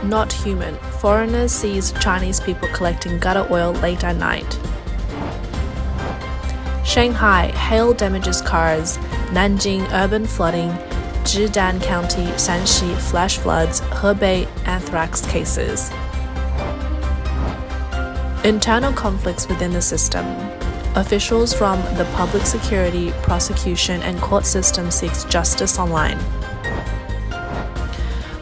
Not human. Foreigners sees Chinese people collecting gutter oil late at night. Shanghai, hail damages cars. Nanjing, urban flooding. Zhidan County, Shaanxi, flash floods. Hebei, anthrax cases. Internal conflicts within the system. Officials from the public security, prosecution, and court system seeks justice online.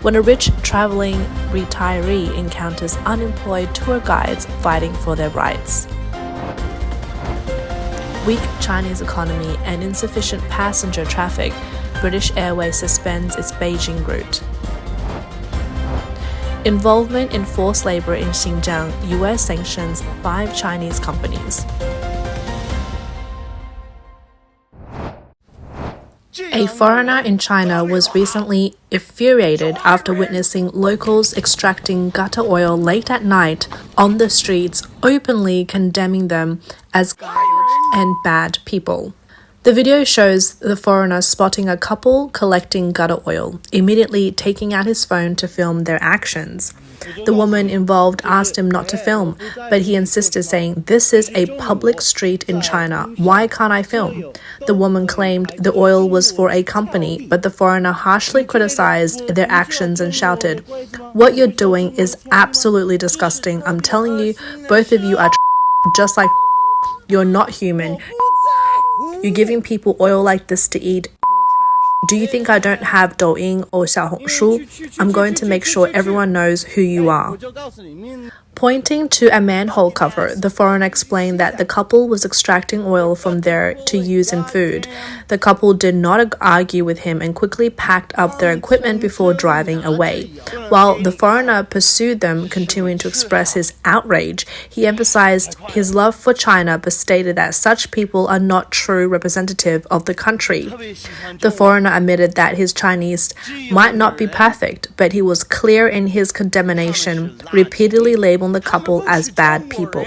When a rich traveling retiree encounters unemployed tour guides fighting for their rights. Weak Chinese economy and insufficient passenger traffic, British Airways suspends its Beijing route. Involvement in forced labor in Xinjiang, US sanctions 5 Chinese companies. A foreigner in China was recently infuriated after witnessing locals extracting gutter oil late at night on the streets, openly condemning them as garbage and bad people. The video shows the foreigner spotting a couple collecting gutter oil, immediately taking out his phone to film their actions. The woman involved asked him not to film, but he insisted, saying, "This is a public street in China. Why can't I film?" The woman claimed the oil was for a company, but the foreigner harshly criticized their actions and shouted, "What you're doing is absolutely disgusting. I'm telling you, both of you are just like you're not human. You're giving people oil like this to eat. Do you think I don't have Douyin or Xiaohongshu? I'm going to make sure everyone knows who you are." Pointing to a manhole cover, the foreigner explained that the couple was extracting oil from there to use in food. The couple did not argue with him and quickly packed up their equipment before driving away. While the foreigner pursued them, continuing to express his outrage, he emphasized his love for China but stated that such people are not true representative of the country. The foreigner admitted that his Chinese might not be perfect, but he was clear in his condemnation, repeatedly labeling the couple as bad people.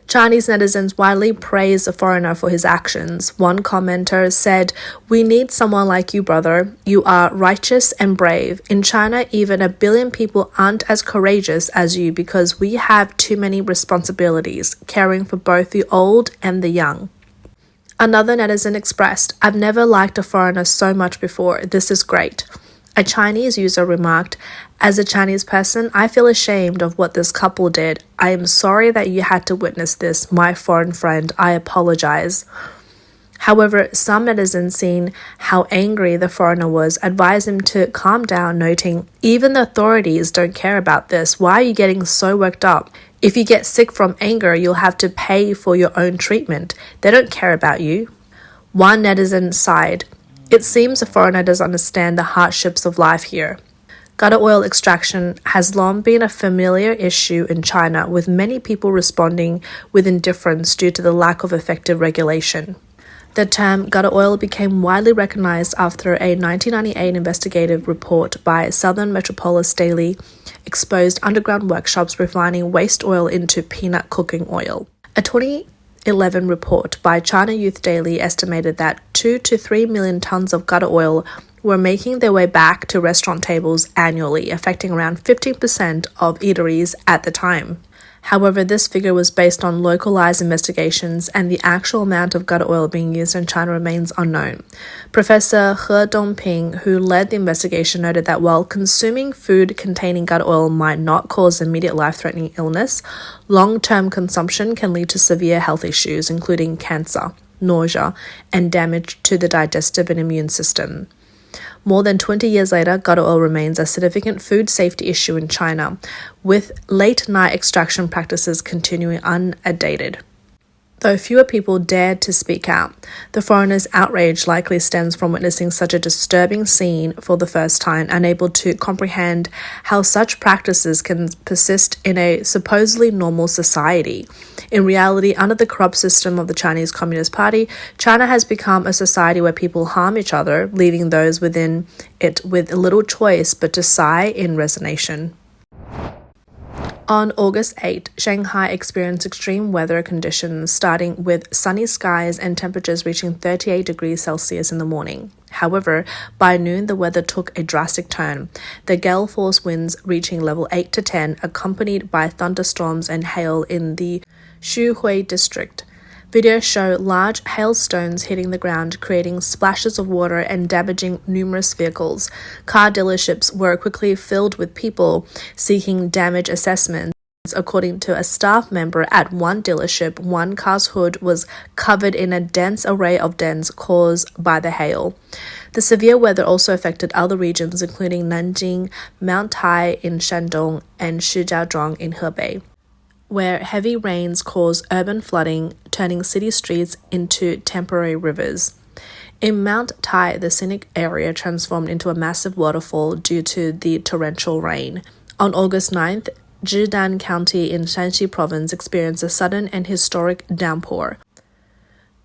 Chinese netizens widely praised the foreigner for his actions. One commenter said, "We need someone like you, brother. You are righteous and brave. In China, even 1 billion people aren't as courageous as you because we have too many responsibilities, caring for both the old and the young." Another netizen expressed, "I've never liked a foreigner so much before. This is great." A Chinese user remarked, "As a Chinese person, I feel ashamed of what this couple did. I am sorry that you had to witness this, my foreign friend. I apologize." However, some netizens, seeing how angry the foreigner was, advised him to calm down, noting, "Even the authorities don't care about this. Why are you getting so worked up? If you get sick from anger, you'll have to pay for your own treatment. They don't care about you." One netizen sighed, "It seems the foreigner doesn't understand the hardships of life here." Gutter oil extraction has long been a familiar issue in China, with many people responding with indifference due to the lack of effective regulation. The term gutter oil became widely recognized after a 1998 investigative report by Southern Metropolis Daily exposed underground workshops refining waste oil into peanut cooking oil. A 2011 report by China Youth Daily estimated that 2 to 3 million tons of gutter oil were making their way back to restaurant tables annually, affecting around 15% of eateries at the time. However, this figure was based on localized investigations, and the actual amount of gutter oil being used in China remains unknown. Professor He Dongping, who led the investigation, noted that while consuming food containing gutter oil might not cause immediate life-threatening illness, long-term consumption can lead to severe health issues, including cancer, nausea, and damage to the digestive and immune system. More than 20 years later, gutter oil remains a significant food safety issue in China, with late-night extraction practices continuing unabated. Though fewer people dared to speak out, the foreigner's outrage likely stems from witnessing such a disturbing scene for the first time, unable to comprehend how such practices can persist in a supposedly normal society. In reality, under the corrupt system of the Chinese Communist Party, China has become a society where people harm each other, leaving those within it with little choice but to sigh in resignation. On August 8, Shanghai experienced extreme weather conditions, starting with sunny skies and temperatures reaching 38 degrees Celsius in the morning. However, by noon, the weather took a drastic turn, the gale force winds reaching level 8 to 10, accompanied by thunderstorms and hail in the Xuhui district. Videos show large hailstones hitting the ground, creating splashes of water and damaging numerous vehicles. Car dealerships were quickly filled with people seeking damage assessments. According to a staff member at one dealership, one car's hood was covered in a dense array of dents caused by the hail. The severe weather also affected other regions, including Nanjing, Mount Tai in Shandong, and Shijiazhuang in Hebei, where heavy rains caused urban flooding, turning city streets into temporary rivers. In Mount Tai, the scenic area transformed into a massive waterfall due to the torrential rain. On August 9th, Zhidan County in Shaanxi province experienced a sudden and historic downpour.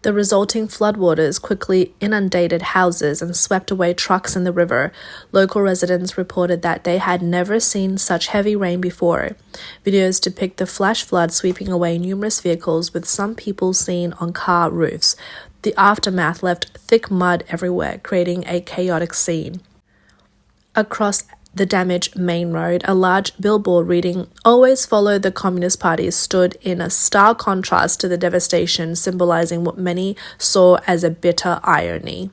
The resulting floodwaters quickly inundated houses and swept away trucks in the river. Local residents reported that they had never seen such heavy rain before. Videos depict the flash flood sweeping away numerous vehicles, with some people seen on car roofs. The aftermath left thick mud everywhere, creating a chaotic scene. Across the damaged main road, a large billboard reading "Always follow the Communist Party" stood in a stark contrast to the devastation, symbolizing what many saw as a bitter irony.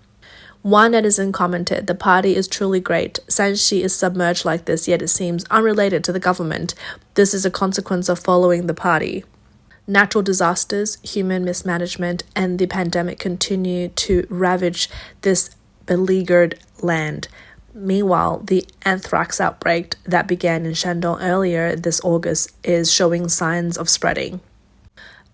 One netizen commented, "The party is truly great. Shaanxi is submerged like this, yet it seems unrelated to the government. This is a consequence of following the party." Natural disasters, human mismanagement, and the pandemic continue to ravage this beleaguered land. Meanwhile, the anthrax outbreak that began in Shandong earlier this August is showing signs of spreading.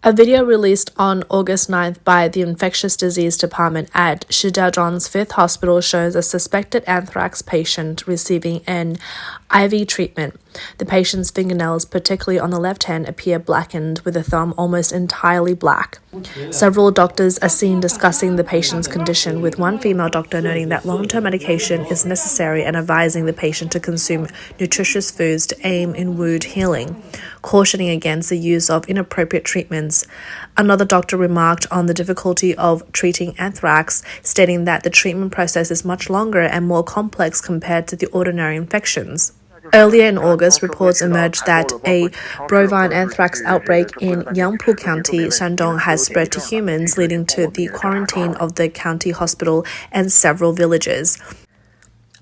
A video released on August 9th by the Infectious Disease Department at Shijiazhuang's 5th Hospital shows a suspected anthrax patient receiving an IV treatment. The patient's fingernails, particularly on the left hand, appear blackened, with the thumb almost entirely black. Several doctors are seen discussing the patient's condition, with one female doctor noting that long-term medication is necessary and advising the patient to consume nutritious foods to aim in wound healing, cautioning against the use of inappropriate treatments. Another doctor remarked on the difficulty of treating anthrax, stating that the treatment process is much longer and more complex compared to the ordinary infections. Earlier in August, reports emerged that a bovine anthrax outbreak in Yangpu County, Shandong, has spread to humans, leading to the quarantine of the county hospital and several villages.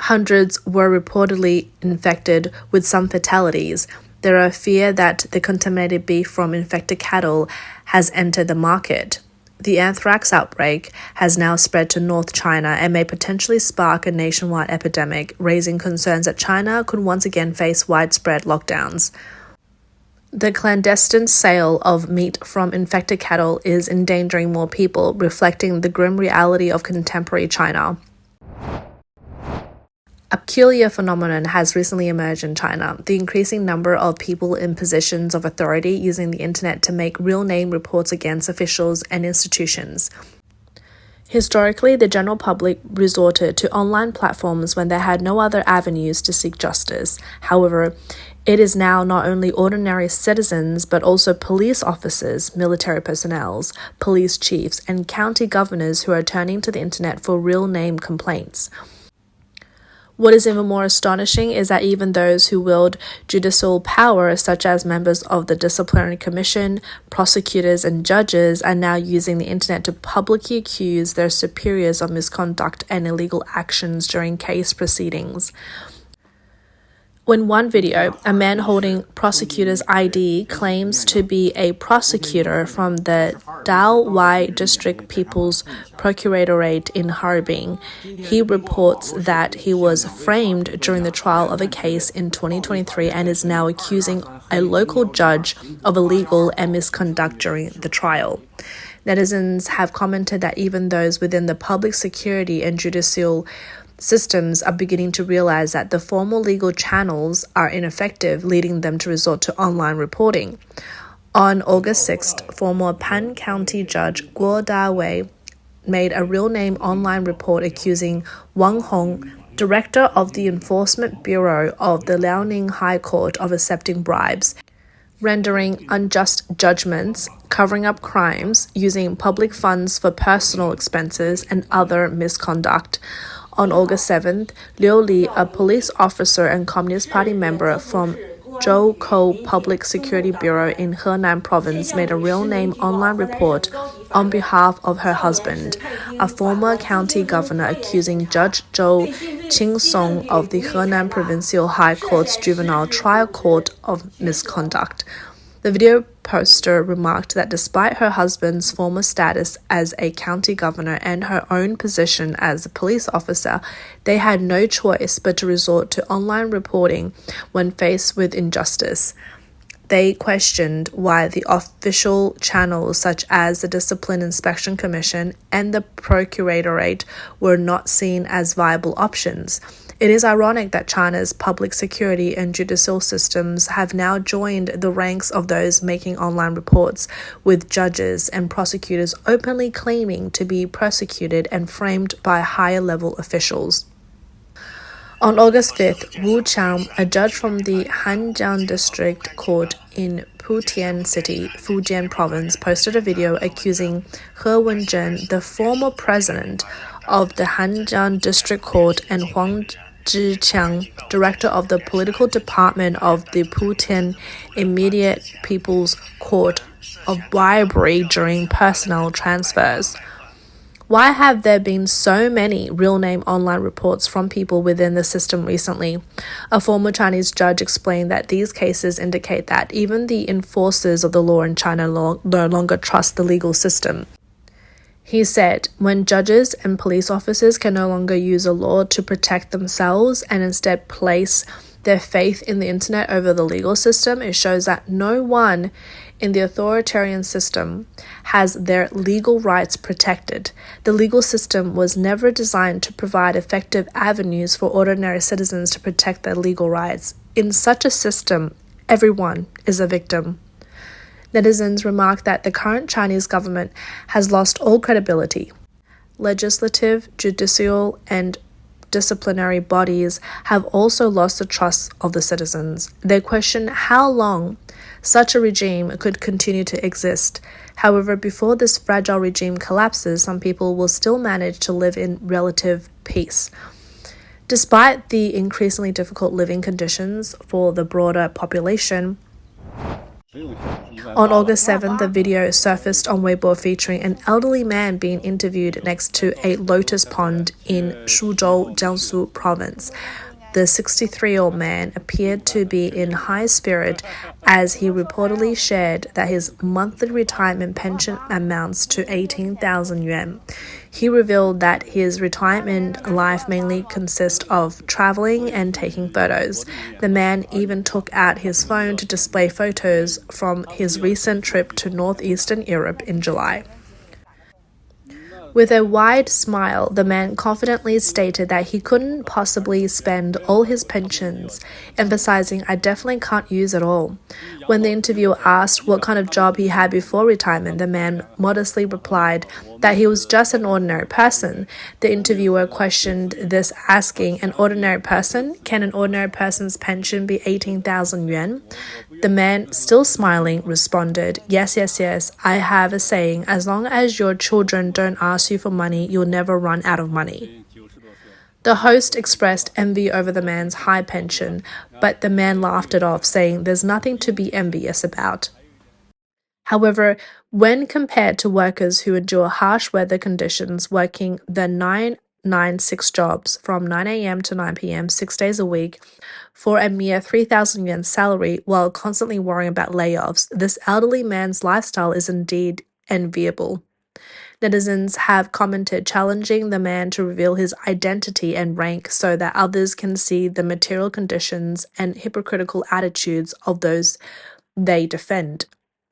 Hundreds were reportedly infected, with some fatalities. There are fear that the contaminated beef from infected cattle has entered the market. The anthrax outbreak has now spread to North China and may potentially spark a nationwide epidemic, raising concerns that China could once again face widespread lockdowns. The clandestine sale of meat from infected cattle is endangering more people, reflecting the grim reality of contemporary China. A peculiar phenomenon has recently emerged in China: the increasing number of people in positions of authority using the internet to make real-name reports against officials and institutions. Historically, the general public resorted to online platforms when they had no other avenues to seek justice. However, it is now not only ordinary citizens, but also police officers, military personnel, police chiefs, and county governors who are turning to the internet for real-name complaints. What is even more astonishing is that even those who wield judicial power, such as members of the disciplinary commission, prosecutors, and judges, are now using the internet to publicly accuse their superiors of misconduct and illegal actions during case proceedings. In one video, a man holding prosecutor's ID claims to be a prosecutor from the Daowai District People's Procuratorate in Harbin. He reports that he was framed during the trial of a case in 2023 and is now accusing a local judge of illegal and misconduct during the trial. Netizens have commented that even those within the public security and judicial systems are beginning to realize that the formal legal channels are ineffective, leading them to resort to online reporting. On August 6th, former Pan County Judge Guo Dawei made a real-name online report accusing Wang Hong, director of the Enforcement Bureau of the Liaoning High Court, of accepting bribes. rendering unjust judgments, covering up crimes, using public funds for personal expenses, and other misconduct. On August 7th, Liu Li, a police officer and Communist Party member from Zhoukou Public Security Bureau in Henan Province, made a real-name online report on behalf of her husband, a former county governor, accusing Judge Zhou Qingsong of the Henan Provincial High Court's Juvenile Trial Court of misconduct. The video poster remarked that despite her husband's former status as a county governor and her own position as a police officer, they had no choice but to resort to online reporting when faced with injustice. They questioned why the official channels such as the Discipline Inspection Commission and the Procuratorate were not seen as viable options. It is ironic that China's public security and judicial systems have now joined the ranks of those making online reports, with judges and prosecutors openly claiming to be persecuted and framed by higher-level officials. On August 5th, Wu Qiang, a judge from the Xinjiang District Court in Putian City, Fujian Province, posted a video accusing He Wenzhen, the former president of the Xinjiang District Court, and Huang Zhiqiang, director of the political department of the Putian Immediate People's Court, of bribery during personnel transfers. Why have there been so many real-name online reports from people within the system recently? A former Chinese judge explained that these cases indicate that even the enforcers of the law in China no longer trust the legal system. He said, when judges and police officers can no longer use a law to protect themselves and instead place their faith in the internet over the legal system, it shows that no one in the authoritarian system has their legal rights protected. The legal system was never designed to provide effective avenues for ordinary citizens to protect their legal rights. In such a system, everyone is a victim. Netizens remarked that the current Chinese government has lost all credibility. Legislative, judicial, and disciplinary bodies have also lost the trust of the citizens. They question how long such a regime could continue to exist. However, before this fragile regime collapses, some people will still manage to live in relative peace. Despite the increasingly difficult living conditions for the broader population, on August 7th, the video surfaced on Weibo featuring an elderly man being interviewed next to a lotus pond in Suzhou, Jiangsu province. The 63-year-old man appeared to be in high spirit as he reportedly shared that his monthly retirement pension amounts to 18,000 yuan. He revealed that his retirement life mainly consists of traveling and taking photos. The man even took out his phone to display photos from his recent trip to northeastern Europe in July. With a wide smile, the man confidently stated that he couldn't possibly spend all his pensions, emphasizing, "I definitely can't use it all." When the interviewer asked what kind of job he had before retirement, the man modestly replied that he was just an ordinary person. The interviewer questioned this, asking, "An ordinary person? Can an ordinary person's pension be 18,000 yuan?" The man, still smiling, responded, yes, I have a saying, as long as your children don't ask you for money, you'll never run out of money. The host expressed envy over the man's high pension, but the man laughed it off, saying there's nothing to be envious about. However, when compared to workers who endure harsh weather conditions, working the 996 jobs from 9 a.m. to 9 p.m. 6 days a week for a mere 3,000 yuan salary while constantly worrying about layoffs, this elderly man's lifestyle is indeed enviable. Netizens have commented, challenging the man to reveal his identity and rank so that others can see the material conditions and hypocritical attitudes of those they defend.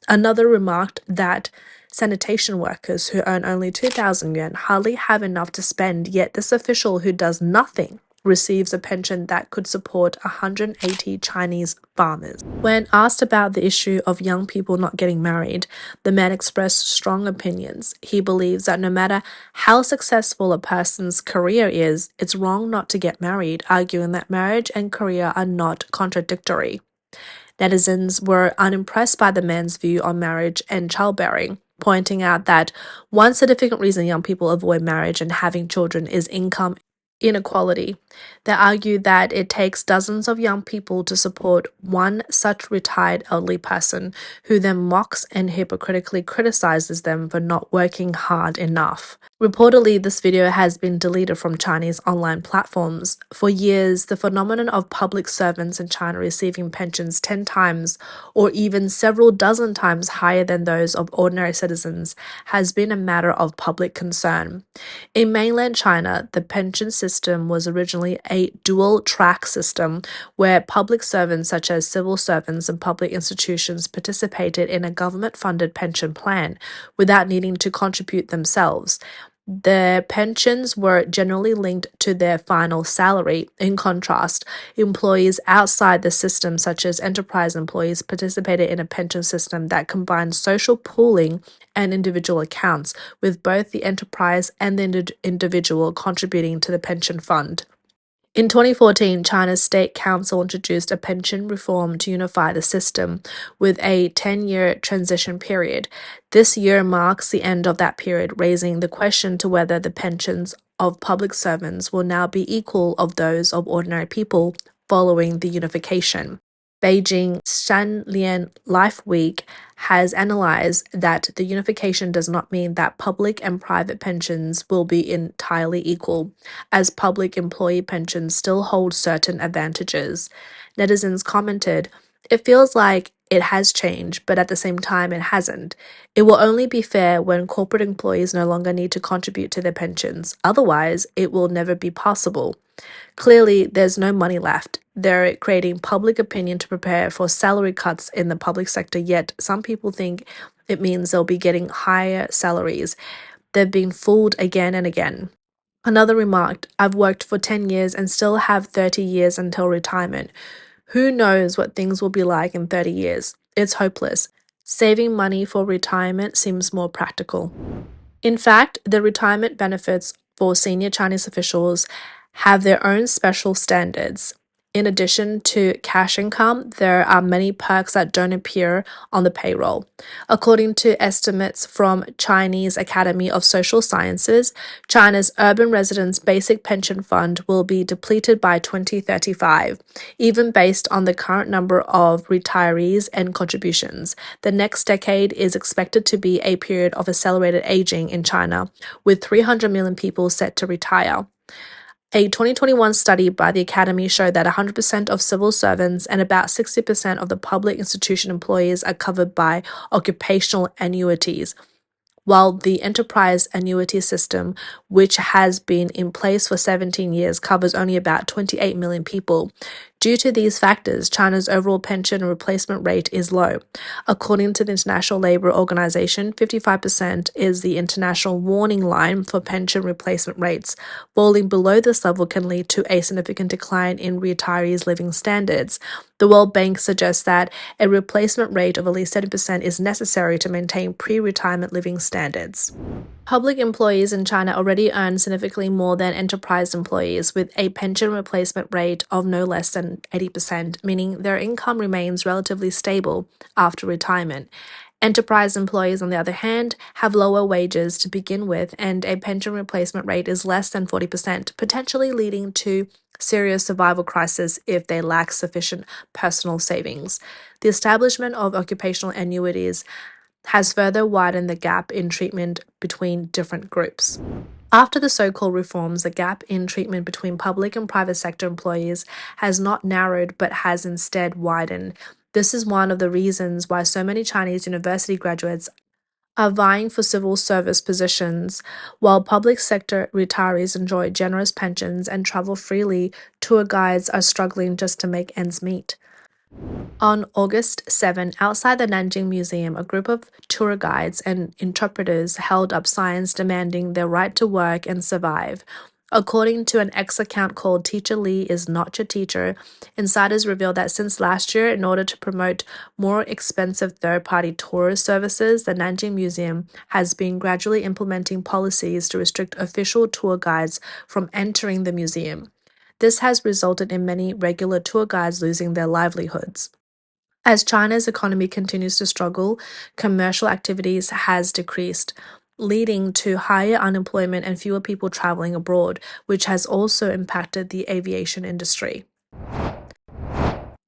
Another remarked that sanitation workers who earn only 2,000 yuan hardly have enough to spend, yet this official who does nothing receives a pension that could support 180 Chinese farmers. When asked about the issue of young people not getting married, the man expressed strong opinions. He believes that no matter how successful a person's career is, it's wrong not to get married, arguing that marriage and career are not contradictory. Netizens were unimpressed by the man's view on marriage and childbearing, pointing out that one significant reason young people avoid marriage and having children is income inequality. They argue that it takes dozens of young people to support one such retired elderly person who then mocks and hypocritically criticizes them for not working hard enough. Reportedly, this video has been deleted from Chinese online platforms. For years, the phenomenon of public servants in China receiving pensions 10 times or even several dozen times higher than those of ordinary citizens has been a matter of public concern. In mainland China, the pension system was originally a dual-track system where public servants such as civil servants and public institutions participated in a government-funded pension plan without needing to contribute themselves. Their pensions were generally linked to their final salary. In contrast, employees outside the system, such as enterprise employees, participated in a pension system that combined social pooling and individual accounts, with both the enterprise and the individual contributing to the pension fund. In 2014, China's State Council introduced a pension reform to unify the system with a 10-year transition period. This year marks the end of that period, raising the question to whether the pensions of public servants will now be equal of those of ordinary people following the unification. Beijing Shanlian Life Week has analyzed that the unification does not mean that public and private pensions will be entirely equal, as public employee pensions still hold certain advantages. Netizens commented, "It feels like it has changed, but at the same time, it hasn't. It will only be fair when corporate employees no longer need to contribute to their pensions. Otherwise, it will never be possible." Clearly, there's no money left. They're creating public opinion to prepare for salary cuts in the public sector, yet some people think it means they'll be getting higher salaries. They've been fooled again and again. Another remarked, "I've worked for 10 years and still have 30 years until retirement. Who knows what things will be like in 30 years? It's hopeless. Saving money for retirement seems more practical." In fact, the retirement benefits for senior Chinese officials have their own special standards. In addition to cash income, there are many perks that don't appear on the payroll. According to estimates from Chinese Academy of Social Sciences, China's urban residents' basic pension fund will be depleted by 2035. Even based on the current number of retirees and contributions, the next decade is expected to be a period of accelerated aging in China, with 300 million people set to retire. A 2021 study by the Academy showed that 100% of civil servants and about 60% of the public institution employees are covered by occupational annuities, while the enterprise annuity system, which has been in place for 17 years, covers only about 28 million people. Due to these factors, China's overall pension replacement rate is low. According to the International Labour Organization, 55% is the international warning line for pension replacement rates. Falling below this level can lead to a significant decline in retirees' living standards. The World Bank suggests that a replacement rate of at least 70% is necessary to maintain pre-retirement living standards. Public employees in China already earn significantly more than enterprise employees, with a pension replacement rate of no less than 80%, meaning their income remains relatively stable after retirement. Enterprise employees, on the other hand, have lower wages to begin with, and a pension replacement rate is less than 40%, potentially leading to serious survival crisis if they lack sufficient personal savings. The establishment of occupational annuities has further widened the gap in treatment between different groups. After the so-called reforms, the gap in treatment between public and private sector employees has not narrowed but has instead widened. This is one of the reasons why so many Chinese university graduates are vying for civil service positions. While public sector retirees enjoy generous pensions and travel freely, tour guides are struggling just to make ends meet. On August 7, outside the Nanjing Museum, a group of tour guides and interpreters held up signs demanding their right to work and survive. According to an X account called Teacher Lee is Not Your Teacher, insiders revealed that since last year, in order to promote more expensive third-party tour services, the Nanjing Museum has been gradually implementing policies to restrict official tour guides from entering the museum. This has resulted in many regular tour guides losing their livelihoods. As China's economy continues to struggle, commercial activities has decreased, leading to higher unemployment and fewer people traveling abroad, which has also impacted the aviation industry.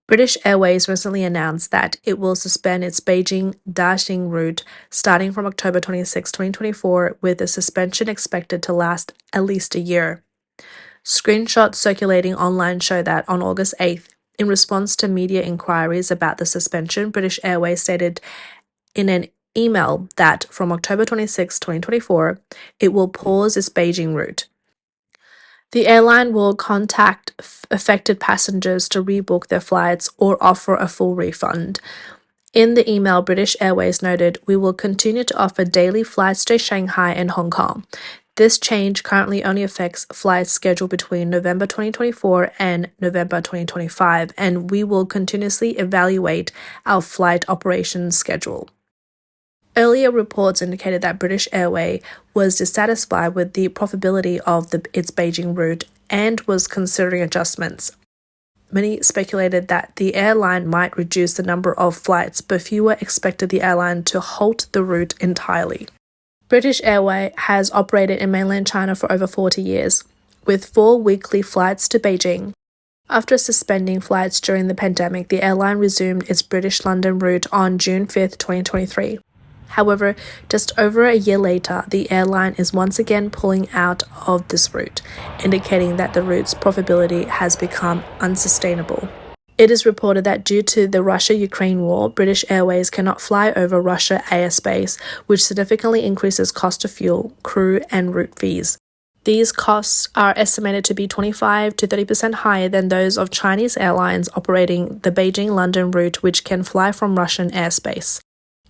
British Airways recently announced that it will suspend its Beijing-Nanjing route starting from October 26, 2024, with the suspension expected to last at least a year. Screenshots circulating online show that on August 8th, in response to media inquiries about the suspension, British Airways stated in an email that from October 26, 2024, it will pause its Beijing route. The airline will contact affected passengers to rebook their flights or offer a full refund. In the email, British Airways noted, "We will continue to offer daily flights to Shanghai and Hong Kong. This change currently only affects flights scheduled between November 2024 and November 2025, and we will continuously evaluate our flight operations schedule." Earlier reports indicated that British Airways was dissatisfied with the profitability of its Beijing route and was considering adjustments. Many speculated that the airline might reduce the number of flights, but fewer expected the airline to halt the route entirely. British Airways has operated in mainland China for over 40 years, with 4 weekly flights to Beijing. After suspending flights during the pandemic, the airline resumed its British London route on June 5, 2023. However, just over a year later, the airline is once again pulling out of this route, indicating that the route's profitability has become unsustainable. It is reported that due to the Russia-Ukraine war, British Airways cannot fly over Russia airspace, which significantly increases cost of fuel, crew, and route fees. These costs are estimated to be 25 to 30% higher than those of Chinese airlines operating the Beijing-London route, which can fly from Russian airspace.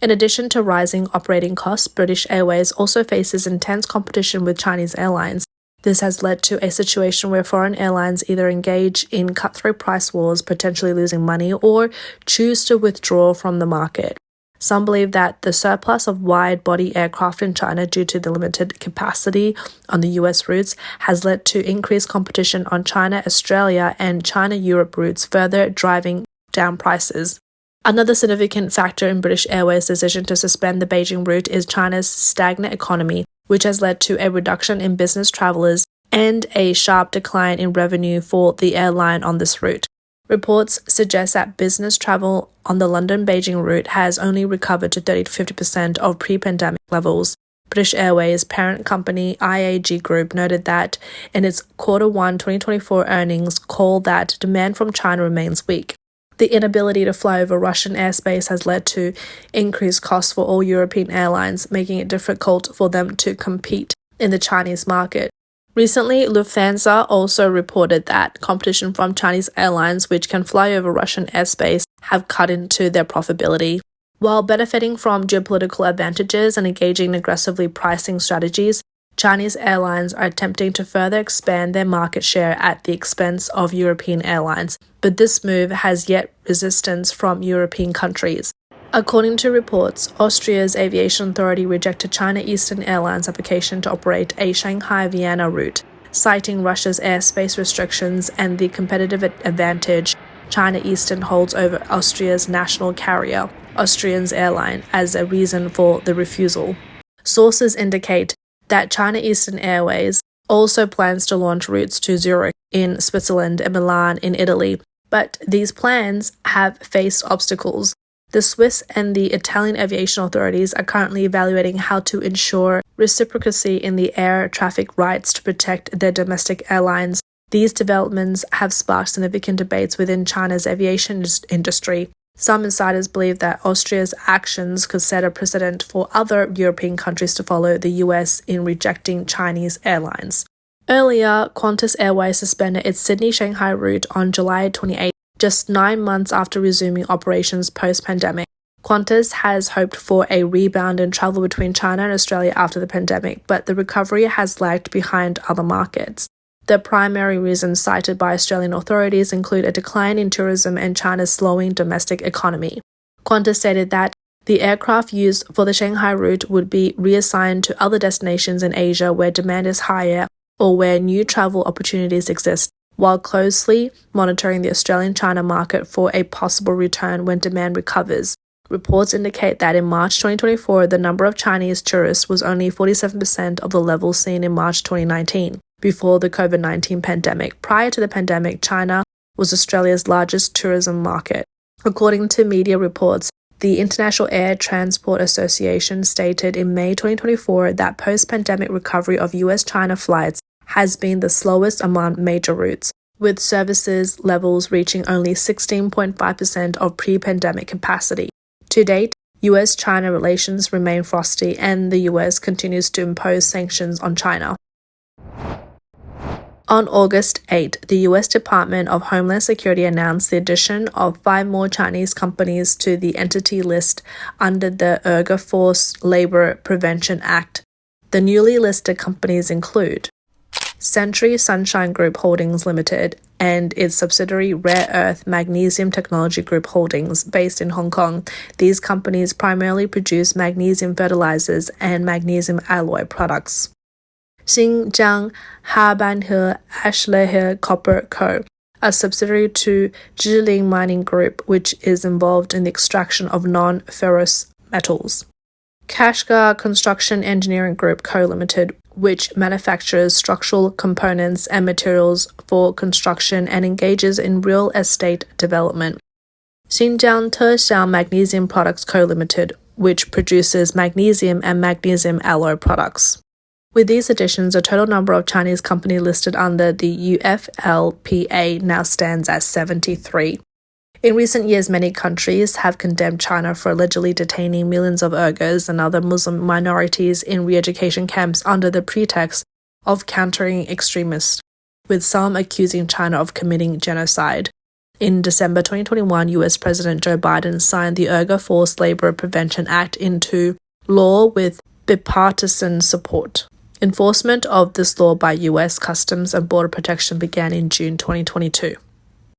In addition to rising operating costs, British Airways also faces intense competition with Chinese airlines. This has led to a situation where foreign airlines either engage in cutthroat price wars, potentially losing money, or choose to withdraw from the market. Some believe that the surplus of wide-body aircraft in China due to the limited capacity on the US routes has led to increased competition on China-Australia and China-Europe routes, further driving down prices. Another significant factor in British Airways' decision to suspend the Beijing route is China's stagnant economy, which has led to a reduction in business travelers and a sharp decline in revenue for the airline on this route. Reports suggest that business travel on the London-Beijing route has only recovered to 30 to 50% of pre-pandemic levels. British Airways' parent company IAG Group noted that in its Q1 2024 earnings call that demand from China remains weak. The inability to fly over Russian airspace has led to increased costs for all European airlines, making it difficult for them to compete in the Chinese market. Recently, Lufthansa also reported that competition from Chinese airlines, which can fly over Russian airspace, have cut into their profitability. While benefiting from geopolitical advantages and engaging in aggressively pricing strategies, Chinese airlines are attempting to further expand their market share at the expense of European airlines, but this move has yet resistance from European countries. According to reports, Austria's aviation authority rejected China Eastern Airlines' application to operate a Shanghai-Vienna route, citing Russia's airspace restrictions and the competitive advantage China Eastern holds over Austria's national carrier, Austrian's airline, as a reason for the refusal. Sources indicate that China Eastern Airways also plans to launch routes to Zurich in Switzerland and Milan in Italy, but these plans have faced obstacles. The Swiss and the Italian aviation authorities are currently evaluating how to ensure reciprocity in the air traffic rights to protect their domestic airlines. These developments have sparked significant debates within China's aviation industry. Some insiders believe that Austria's actions could set a precedent for other European countries to follow the US in rejecting Chinese airlines. Earlier, Qantas Airways suspended its Sydney-Shanghai route on July 28, just 9 months after resuming operations post-pandemic. Qantas has hoped for a rebound in travel between China and Australia after the pandemic, but the recovery has lagged behind other markets. The primary reasons cited by Australian authorities include a decline in tourism and China's slowing domestic economy. Qantas stated that the aircraft used for the Shanghai route would be reassigned to other destinations in Asia where demand is higher or where new travel opportunities exist. while closely monitoring the Australian-China market for a possible return when demand recovers. Reports indicate that in March 2024, the number of Chinese tourists was only 47% of the level seen in March 2019, before the COVID-19 pandemic. Prior to the pandemic, China was Australia's largest tourism market. According to media reports, the International Air Transport Association stated in May 2024 that post-pandemic recovery of US-China flights has been the slowest among major routes, with services levels reaching only 16.5% of pre-pandemic capacity. To date, US-China relations remain frosty, and the US continues to impose sanctions on China. On August 8, the U.S. Department of Homeland Security announced the addition of 5 more Chinese companies to the entity list under the Forced Labor Prevention Act. The newly listed companies include Century Sunshine Group Holdings Limited and its subsidiary Rare Earth Magnesium Technology Group Holdings, based in Hong Kong. These companies primarily produce magnesium fertilizers and magnesium alloy products. Xinjiang Habanhe Ashley Copper Co., a subsidiary to Zhidan Mining Group, which is involved in the extraction of non-ferrous metals. Kashgar Construction Engineering Group Co., Limited, which manufactures structural components and materials for construction and engages in real estate development. Xinjiang Texiang Magnesium Products Co., Limited, which produces magnesium and magnesium alloy products. With these additions, the total number of Chinese companies listed under the UFLPA now stands at 73. In recent years, many countries have condemned China for allegedly detaining millions of Uyghurs and other Muslim minorities in re-education camps under the pretext of countering extremists, with some accusing China of committing genocide. In December 2021, US President Joe Biden signed the Uyghur Forced Labor Prevention Act into law with bipartisan support. Enforcement of this law by US Customs and Border Protection began in June 2022.